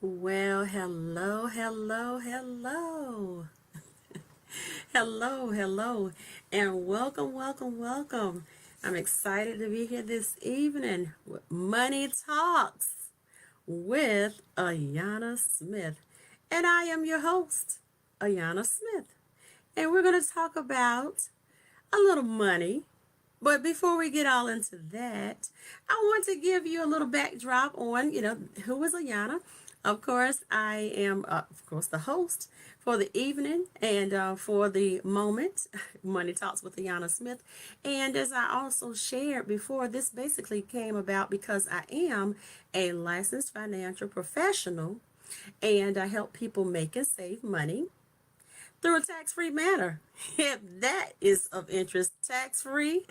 Well, hello, hello, hello. Hello, and welcome. I'm excited to be here this evening with Money Talks with Ayanna Smith. And I am your host, Ayanna Smith. And we're going to talk about a little money. But before we get all into that, I want to give you a little backdrop on, who is Ayanna. Of course, I am, of course, the host for the evening and for the moment, Money Talks with Ayanna Smith. And as I also shared before, this basically came about because I am a licensed financial professional and I help people make and save money through a tax-free manner. If that is of interest, tax-free,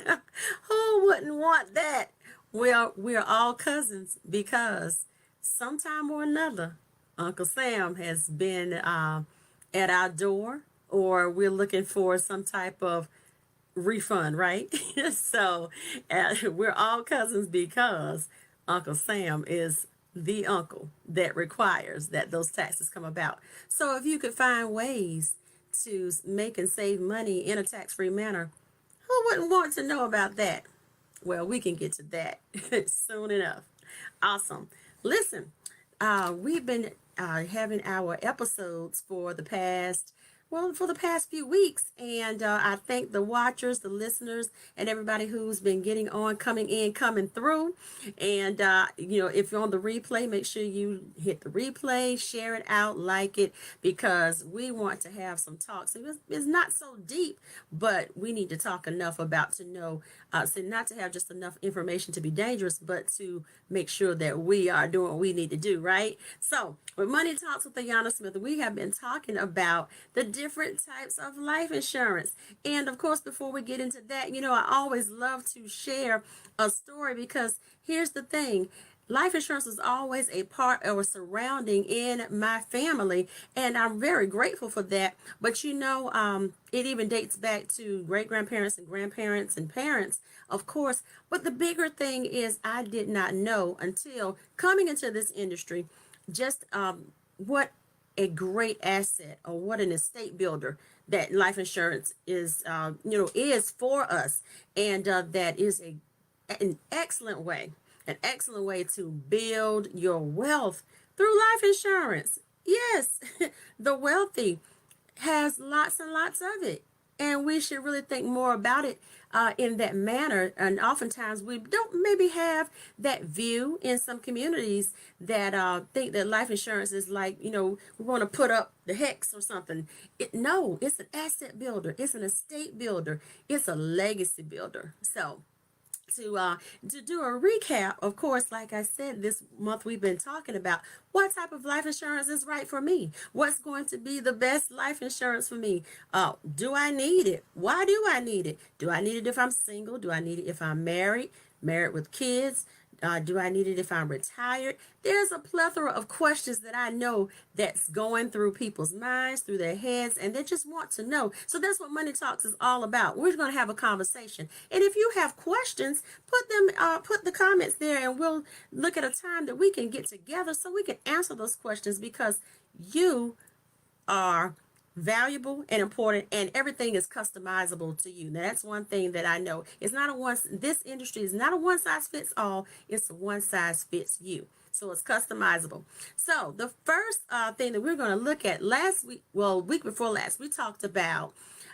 who wouldn't want that? Well, we're all cousins because sometime or another, Uncle Sam has been at our door, or we're looking for some type of refund, right? So we're all cousins because Uncle Sam is the uncle that requires that those taxes come about. So if you could find ways to make and save money in a tax-free manner, who wouldn't want to know about that? Well, we can get to that soon enough. Awesome. Listen, we've been having our episodes for the past few weeks, and I thank the watchers, the listeners, and everybody who's been getting on, coming in, coming through. And if you're on the replay, make sure you hit the replay, share it out, like it, because we want to have some talks. It's not so deep, but we need to talk enough about to know, so not to have just enough information to be dangerous, but to make sure that we are doing what we need to do, right? So, with Money Talks with Ayanna Smith, we have been talking about the different types of life insurance. And of course, before we get into that, I always love to share a story because here's the thing. Life insurance is always a part or a surrounding in my family, and I'm very grateful for that. But it even dates back to great grandparents and grandparents and parents, of course. But the bigger thing is, I did not know until coming into this industry just what a great asset or what an estate builder that life insurance is for us, and that is an excellent way to build your wealth through life insurance. Yes, the wealthy has lots and lots of it. And we should really think more about it in that manner. And oftentimes we don't maybe have that view in some communities that think that life insurance is like, we want to put up the hex or something. No, it's an asset builder. It's an estate builder. It's a legacy builder. So to do a recap, of course, like I said, this month we've been talking about what type of life insurance is right for me. What's going to be the best life insurance for me? Do I need it? Why do I need it? Do I need it if I'm single? Do I need it if I'm married with kids? Do I need it if I'm retired? There's a plethora of questions that I know that's going through people's minds, through their heads, and they just want to know. So that's what Money Talks is all about. We're going to have a conversation. And if you have questions, put the comments there, and we'll look at a time that we can get together so we can answer those questions, because you are valuable and important, and everything is customizable to you. Now, that's one thing that I know. This industry is not a one size fits all. It's a one size fits you. So it's customizable. So the first thing that we're going to look at week before last, we talked about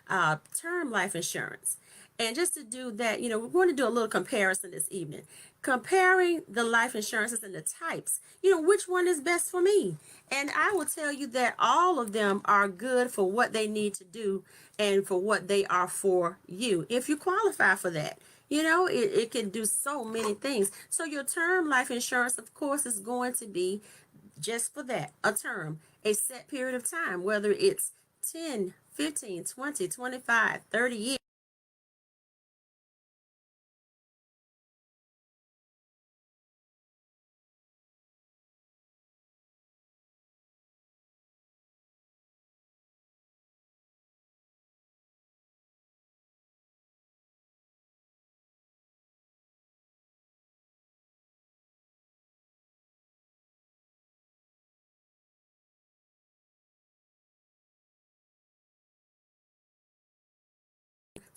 term life insurance. And just to do that, we're going to do a little comparison this evening. Comparing the life insurances and the types, which one is best for me. And I will tell you that all of them are good for what they need to do and for what they are for you, if you qualify for that. It can do so many things. So your term life insurance, of course, is going to be just for that, a term, a set period of time, whether it's 10, 15, 20, 25, 30 years.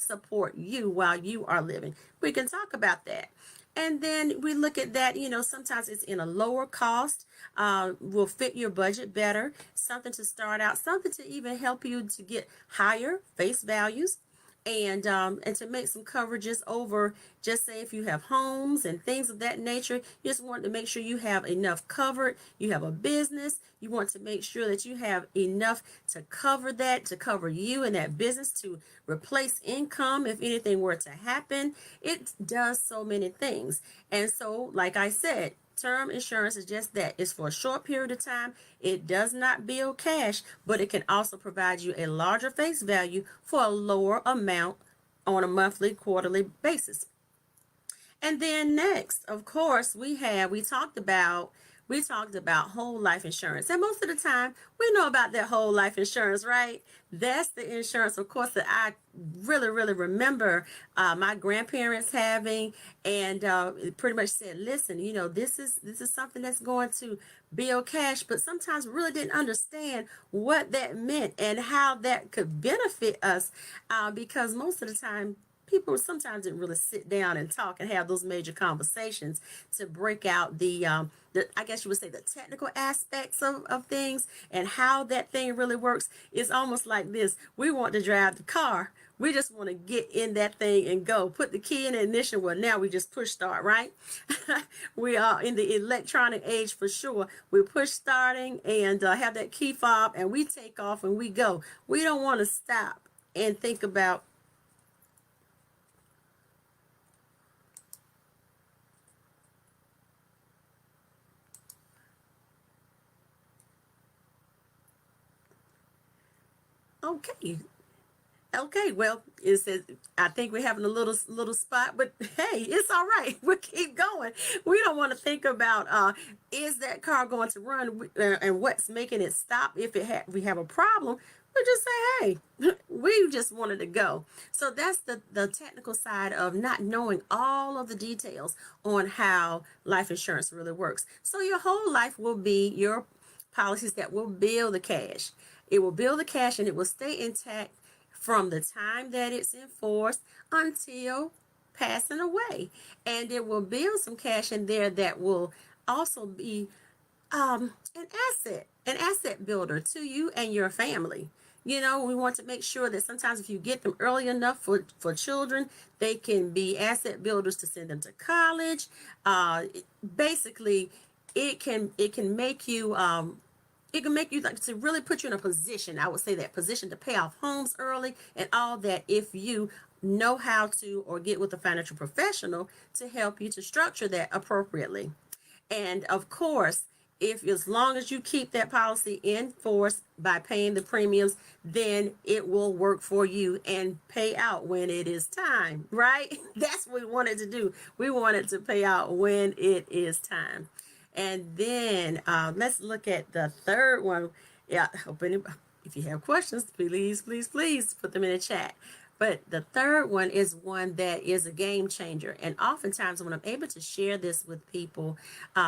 support you while you are living. We can talk about that. And then we look at that, sometimes it's in a lower cost, will fit your budget better, something to start out, something to even help you to get higher face values, and to make some coverages over, just say if you have homes and things of that nature. You just want to make sure you have enough covered. You have a business, you want to make sure that you have enough to cover that, to cover you and that business, to replace income if anything were to happen. It does so many things. And so, like I said, term insurance is just that. It's for a short period of time. It does not bill cash, but it can also provide you a larger face value for a lower amount on a monthly, quarterly basis. And then next, of course, we talked about whole life insurance. And most of the time, we know about that whole life insurance, right? That's the insurance, of course, that I really, really remember my grandparents having, and it pretty much said, listen, this is something that's going to bill cash, but sometimes we really didn't understand what that meant and how that could benefit us, because most of the time, people sometimes didn't really sit down and talk and have those major conversations to break out the I guess you would say the technical aspects of things and how that thing really works. It's almost like this. We want to drive the car. We just want to get in that thing and go. Put the key in the ignition. Well, now we just push start, right? We are in the electronic age for sure. We push starting and have that key fob, and we take off and we go. We don't want to stop and think about. Okay. Okay, well, it says I think we're having a little spot, but hey, it's all right. We'll keep going. We don't want to think about is that car going to run, and what's making it stop. If we have a problem, we just say, hey, we just wanted to go. So that's the technical side of not knowing all of the details on how life insurance really works. So your whole life will be your policies that will build the cash. It will build the cash, and it will stay intact from the time that it's enforced until passing away. And it will build some cash in there that will also be an asset builder to you and your family. We want to make sure that sometimes if you get them early enough for children, they can be asset builders to send them to college. Basically, it can make you like to really put you in a position. I would say that position to pay off homes early and all that, if you know how to, or get with a financial professional to help you to structure that appropriately. And of course, if as long as you keep that policy in force by paying the premiums, then it will work for you and pay out when it is time, right? That's what we wanted to do. We wanted to pay out when it is time. And then let's look at the third one. Yeah, if you have questions, please put them in the chat. But the third one is one that is a game changer. And oftentimes when I'm able to share this with people,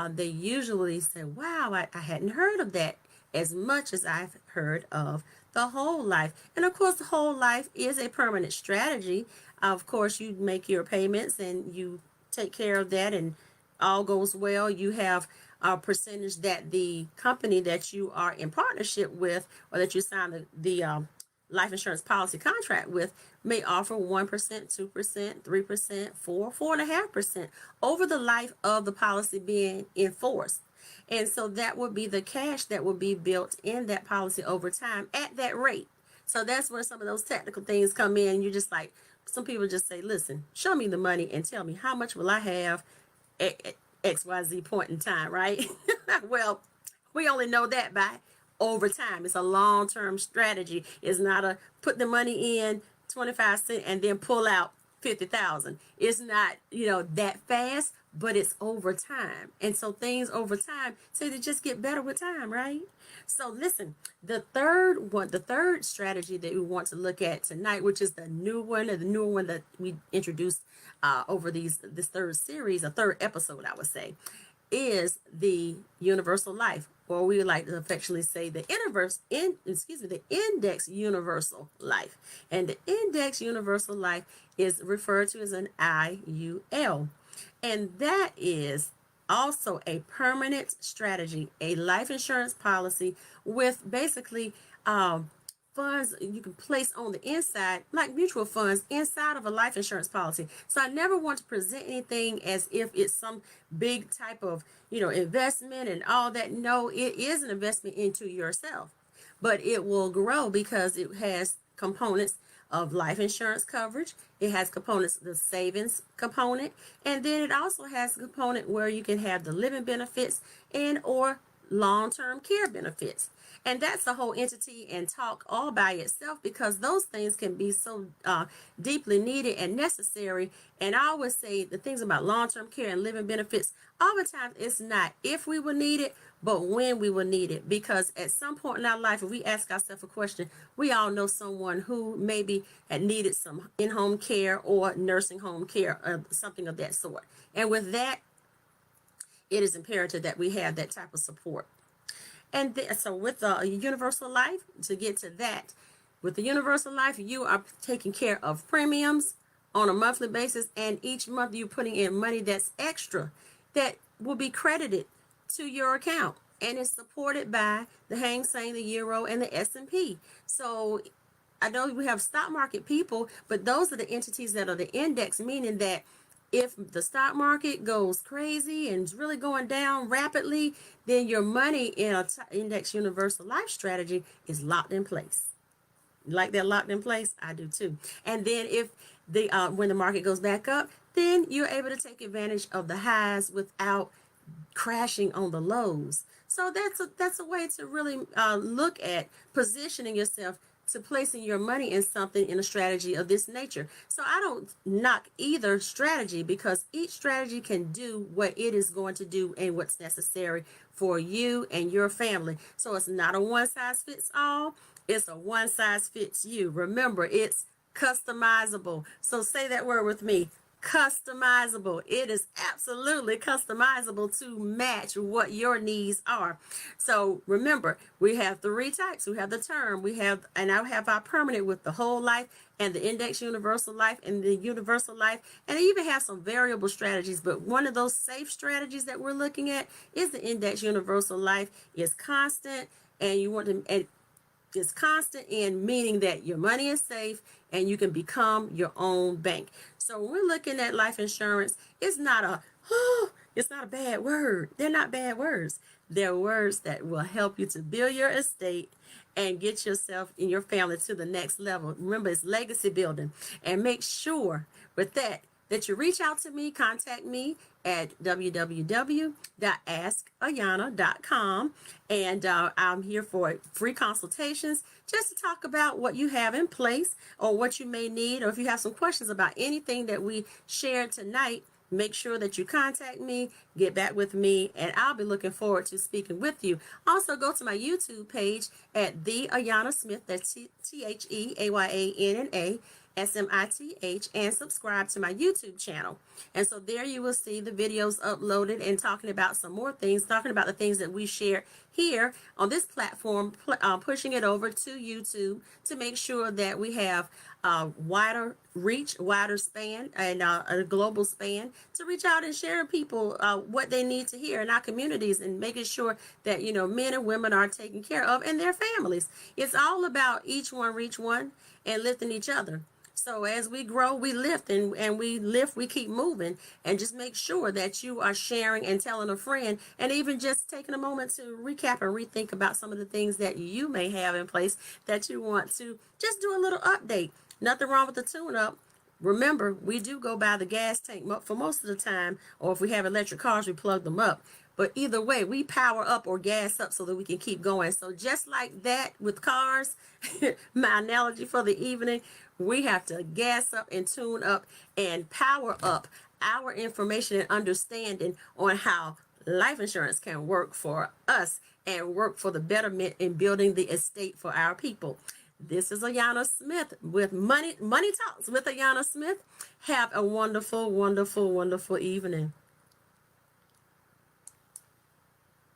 they usually say, wow, I hadn't heard of that as much as I've heard of the whole life. And of course, the whole life is a permanent strategy. Of course, you make your payments and you take care of that, and all goes well. You have a percentage that the company that you are in partnership with, or that you sign the life insurance policy contract with, may offer 1%, 2%, 3%, 4.5% over the life of the policy being enforced. And so that would be the cash that would be built in that policy over time at that rate. So that's where some of those technical things come in. You're just like, some people just say, listen, show me the money and tell me how much will I have at XYZ point in time, right? Well, we only know that by over time. It's a long-term strategy. It's not a put the money in 25 cents and then pull out 50,000. It's not, that fast, but it's over time. And so things over time, say they just get better with time, right? So listen, the third strategy that we want to look at tonight, which is the newer one that we introduced over this third series, a third episode, I would say, is the universal life, or we like to affectionately say the the index universal life. And the index universal life is referred to as an IUL. And that is also a permanent strategy, a life insurance policy with basically funds you can place on the inside, like mutual funds inside of a life insurance policy. So I never want to present anything as if it's some big type of, investment and all that. No, it is an investment into yourself, but it will grow because it has components of life insurance coverage. It has components, the savings component, and then it also has a component where you can have the living benefits and or long-term care benefits. And that's a whole entity and talk all by itself, because those things can be so deeply needed and necessary. And I always say the things about long-term care and living benefits, oftentimes it's not if we will need it, but when we will need it. Because at some point in our life, if we ask ourselves a question, we all know someone who maybe had needed some in-home care or nursing home care, something of that sort. And with that, it is imperative that we have that type of support. And so with the universal life, to get to that, with the universal life, you are taking care of premiums on a monthly basis, and each month you're putting in money that's extra that will be credited to your account, and it's supported by the Hang Seng, the Euro, and the S&P. So I know we have stock market people, but those are the entities that are the index, meaning that if the stock market goes crazy and is really going down rapidly, then your money in an index universal life strategy is locked in place. Like they're locked in place, I do too. And then if the when the market goes back up, then you're able to take advantage of the highs without crashing on the lows. So that's a way to really look at positioning yourself to placing your money in something, in a strategy of this nature. So I don't knock either strategy, because each strategy can do what it is going to do and what's necessary for you and your family. So it's not a one size fits all. It's a one size fits you. Remember, it's customizable. So say that word with me. Customizable. It is absolutely customizable to match what your needs are. So remember, we have three types. We have the term, and I have our permanent with the whole life and the index universal life and the universal life. And I even have some variable strategies, but one of those safe strategies that we're looking at is the index universal life. Is constant, and you want to, is constant in meaning that your money is safe and you can become your own bank. So when we're looking at life insurance, it's not a bad word. They're not bad words. They're words that will help you to build your estate and get yourself and your family to the next level. Remember, it's legacy building. And make sure with that you reach out to me, contact me at www.askayanna.com. And I'm here for free consultations just to talk about what you have in place or what you may need, or if you have some questions about anything that we shared tonight. Make sure that you contact me, get back with me, and I'll be looking forward to speaking with you. Also, go to my YouTube page at The Ayanna Smith, that's TheAyanna SMITH, and subscribe to my YouTube channel. And so there you will see the videos uploaded and talking about some more things, talking about the things that we share here on this platform, pushing it over to YouTube to make sure that we have wider reach, wider span, and a global span to reach out and share with people what they need to hear in our communities, and making sure that men and women are taken care of and their families. It's all about each one reach one and lifting each other. So as we grow, we lift, and we lift, we keep moving. And just make sure that you are sharing and telling a friend, and even just taking a moment to recap and rethink about some of the things that you may have in place that you want to just do a little update. Nothing wrong with the tune-up. Remember, we do go by the gas tank for most of the time, or if we have electric cars, we plug them up. But either way, we power up or gas up so that we can keep going. So just like that with cars, my analogy for the evening, we have to gas up and tune up and power up our information and understanding on how life insurance can work for us and work for the betterment in building the estate for our people. This is Ayanna Smith with Money Talks with Ayanna Smith. Have a wonderful, wonderful, wonderful evening.